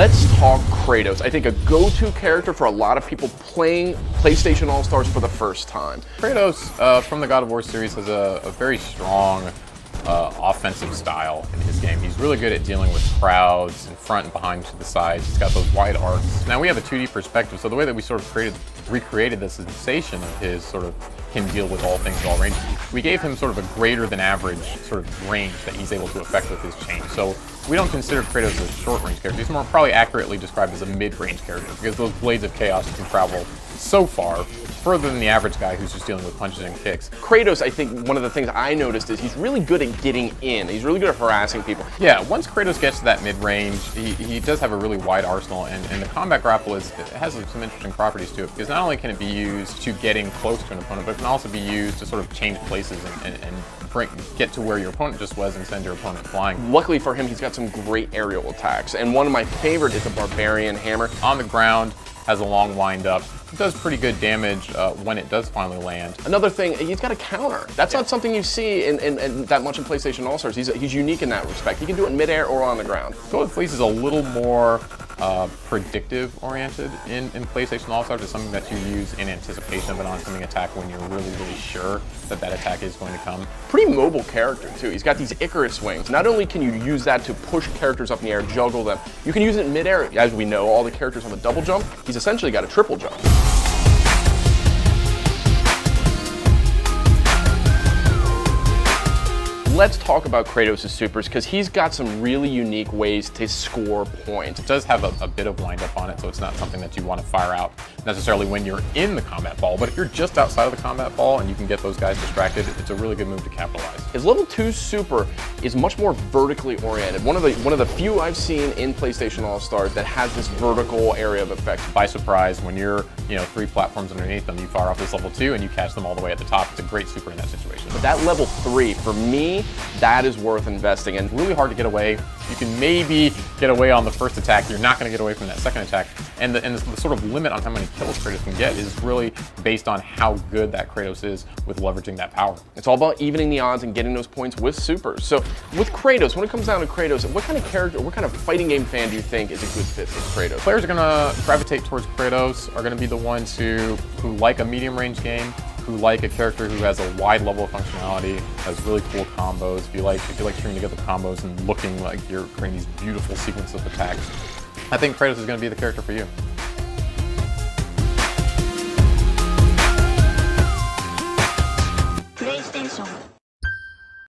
Let's talk Kratos. I think a go-to character for a lot of people playing PlayStation All-Stars for the first time. Kratos from the God of War series has a very strong offensive style in his game. He's really good at dealing with crowds in front and behind to the sides. He's got those wide arcs. Now we have a 2D perspective, so the way that we sort of recreated the sensation of his sort of can deal with all things at all ranges, we gave him sort of a greater than average sort of range that he's able to affect with his chain. So we don't consider Kratos a short range character. He's more probably accurately described as a mid-range character because those blades of chaos can travel so far, further than the average guy who's just dealing with punches and kicks. Kratos, I think one of the things I noticed is he's really good at getting in. He's really good at harassing people. Yeah, once Kratos gets to that mid-range, he does have a really wide arsenal, and the combat grapple it has some interesting properties to it, because not only can it be used to getting close to an opponent, but it can also be used to sort of change places and get to where your opponent just was and send your opponent flying. Luckily for him, he's got some great aerial attacks, and one of my favorite is the Barbarian Hammer. On the ground, has a long wind up. It does pretty good damage when it does finally land. Another thing, he's got a counter. That's not something you see in that much in PlayStation All-Stars. He's unique in that respect. He can do it in midair or on the ground. Golden Fleece is a little more predictive oriented in PlayStation All-Stars. It's something that you use in anticipation of an oncoming attack when you're really, really sure that that attack is going to come. Pretty mobile character too. He's got these Icarus wings. Not only can you use that to push characters up in the air, juggle them, you can use it in midair. As we know, all the characters have a double jump. He's essentially got a triple jump. Let's talk about Kratos' supers, because he's got some really unique ways to score points. It does have a bit of wind up on it, so it's not something that you want to fire out necessarily when you're in the combat ball, but if you're just outside of the combat ball and you can get those guys distracted, it's a really good move to capitalize. His level 2 super is much more vertically oriented. One of the few I've seen in PlayStation All-Stars that has this vertical area of effect. By surprise, when you're 3 platforms underneath them, you fire off this level 2 and you catch them all the way at the top. It's a great super in that situation. But that level 3, for me, that is worth investing in. Really hard to get away. You can maybe get away on the first attack. You're not going to get away from that second attack. And the sort of limit on how many kills Kratos can get is really based on how good that Kratos is with leveraging that power. It's all about evening the odds and getting those points with supers. So with Kratos, when it comes down to Kratos, what kind of character, what kind of fighting game fan do you think is a good fit for Kratos? Players are going to gravitate towards Kratos, are going to be the ones who like a medium range game, who like a character who has a wide level of functionality, has really cool combos. If you like stringing together combos and looking like you're creating these beautiful sequences of attacks, I think Kratos is going to be the character for you.